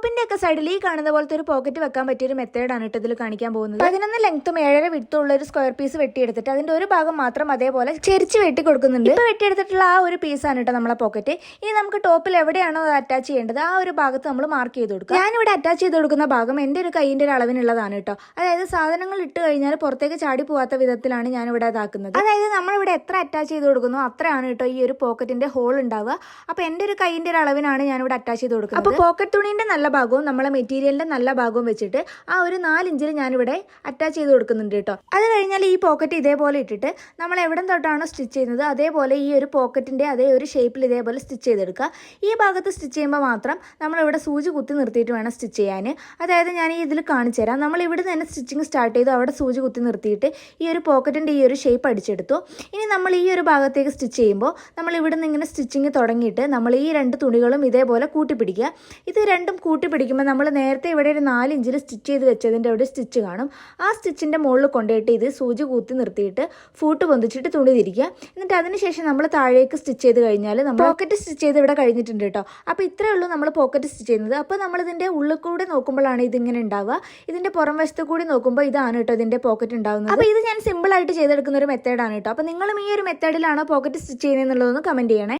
ടോപ്പിന്റെ ഒക്കെ സൈഡിൽ ഈ കാണുന്ന പോലത്തെ ഒരു പോക്കറ്റ് വെക്കാൻ പറ്റിയ ഒരു മെത്തേഡാണ് കേട്ടോ ഇതിൽ കാണിക്കാൻ പോകുന്നത്. 11 ലെങ്ത്തും 7.5 വിഡ്ത്തും ഉള്ള ഒരു സ്ക്വയർ പീസ് വെട്ടിയെടുത്തിട്ട് അതിന്റെ ഒരു ഭാഗം മാത്രം അതേപോലെ ചെരിച്ച് വെട്ടി കൊടുക്കുന്നുണ്ട്. ഇപ്പൊ വെട്ടിയെടുത്തിട്ടുള്ള ആ ഒരു പീസാണ് കേട്ടോ നമ്മളെ പോക്കറ്റ്. ഇനി നമുക്ക് ടോപ്പിൽ എവിടെയാണോ അത് അറ്റാച്ച് ചെയ്യേണ്ടത് ആ ഒരു ഭാഗത്ത് നമ്മൾ മാർക്ക് ചെയ്ത് കൊടുക്കുക. ഞാനിവിടെ അറ്റാച്ച് ചെയ്ത് കൊടുക്കുന്ന ഭാഗം എന്റെ ഒരു കൈയിന്റെ ഒരു അളവിനുള്ളതാണ് കേട്ടോ. അതായത് സാധനങ്ങൾ ഇട്ട് കഴിഞ്ഞാൽ പുറത്തേക്ക് ചാടി പോവാത്ത വിധത്തിലാണ് ഞാൻ ഇവിടെ ഇതാക്കുന്നത്. അതായത് നമ്മളിവിടെ എത്ര അറ്റാച്ച് ചെയ്ത് കൊടുക്കുന്നു അത്രയാണ് കേട്ടോ ഈ ഒരു പോക്കറ്റിന്റെ ഹോൾ ഉണ്ടാവുക. അപ്പൊ എന്റെ ഒരു കൈയിന്റെ ഒരു അളവിനാണ് ഞാനിവിടെ അറ്റാച്ച് ചെയ്ത് കൊടുക്കുന്നത്. അപ്പൊ പോക്കറ്റ് തുണിന്റെ നല്ല ഭാഗവും നമ്മളെ മെറ്റീരിയലിന്റെ നല്ല ഭാഗവും വെച്ചിട്ട് ആ ഒരു 4 ഇഞ്ചിൽ ഞാനിവിടെ അറ്റാച്ച് ചെയ്ത് കൊടുക്കുന്നുണ്ട് കേട്ടോ. അത് കഴിഞ്ഞാൽ ഈ പോക്കറ്റ് ഇതേപോലെ ഇട്ടിട്ട് നമ്മൾ എവിടെ തൊട്ടാണോ സ്റ്റിച്ച് ചെയ്യുന്നത് അതേപോലെ ഈ ഒരു പോക്കറ്റിന്റെ അതേ ഒരു ഷേപ്പിൽ ഇതേപോലെ സ്റ്റിച്ച് ചെയ്തെടുക്കുക. ഈ ഭാഗത്ത് സ്റ്റിച്ച് ചെയ്യുമ്പോൾ മാത്രം നമ്മളിവിടെ സൂചി കുത്തി നിർത്തിയിട്ട് വേണം സ്റ്റിച്ച് ചെയ്യാൻ. അതായത് ഞാൻ ഈ ഇതിൽ കാണിച്ചു തരാം. നമ്മൾ ഇവിടെ തന്നെ സ്റ്റിച്ചിങ് സ്റ്റാർട്ട് ചെയ്തു, അവിടെ സൂചി കുത്തി നിർത്തിയിട്ട് ഈ ഒരു പോക്കറ്റിന്റെ ഈ ഒരു ഷേപ്പ് അടിച്ചെടുത്തു. ഇനി നമ്മൾ ഈ ഒരു ഭാഗത്തേക്ക് സ്റ്റിച്ച് ചെയ്യുമ്പോൾ നമ്മൾ ഇവിടെ നിന്ന് ഇങ്ങനെ സ്റ്റിച്ചിങ് തുടങ്ങിയിട്ട് നമ്മൾ ഈ 2 തുണികളും ഇതേപോലെ കൂട്ടിപ്പിടിക്കുക. ഇത് രണ്ടും കൂട്ടിപ്പിടിക്കുമ്പോൾ നമ്മൾ നേരത്തെ ഇവിടെ ഒരു 4 ഇഞ്ചിൽ സ്റ്റിച്ച് ചെയ്ത് വെച്ചതിൻ്റെ അവിടെ സ്റ്റിച്ച് കാണും. ആ സ്റ്റിച്ചിൻ്റെ മുകളിൽ കൊണ്ടുപോയിട്ട് ഇത് സൂചി കൂത്തി നിർത്തിയിട്ട് ഫൂട്ട് പൊന്തിച്ചിട്ട് തുണി തിരിക്കുക. എന്നിട്ട് അതിനുശേഷം നമ്മൾ താഴേക്ക് സ്റ്റിച്ച് ചെയ്ത് കഴിഞ്ഞാൽ നമ്മൾ പോക്കറ്റ് സ്റ്റിച്ച് ചെയ്ത് ഇവിടെ കഴിഞ്ഞിട്ടുണ്ട് കേട്ടോ. അപ്പോൾ ഇത്രയേ ഉള്ളൂ നമ്മൾ പോക്കറ്റ് സ്റ്റിച്ച് ചെയ്യുന്നത്. അപ്പോൾ നമ്മളിതിൻ്റെ ഉള്ളിൽ കൂടെ നോക്കുമ്പോഴാണ് ഇതിങ്ങനെ ഉണ്ടാവുക. ഇതിൻ്റെ പുറം വശത്ത് കൂടി നോക്കുമ്പോൾ ഇതാണ് കേട്ടോ ഇതിൻ്റെ പോക്കറ്റ് ഉണ്ടാവുന്നത്. അപ്പോൾ ഇത് ഞാൻ സിമ്പിളായിട്ട് ചെയ്തെടുക്കുന്ന ഒരു മെത്തേഡാണ് കേട്ടോ. അപ്പോൾ നിങ്ങളും ഈ ഒരു മെത്തേഡിലാണോ പോക്കറ്റ് സ്റ്റിച്ച് ചെയ്യുന്നതെന്നുള്ളതൊന്ന് കമൻറ്റ് ചെയ്യണേ.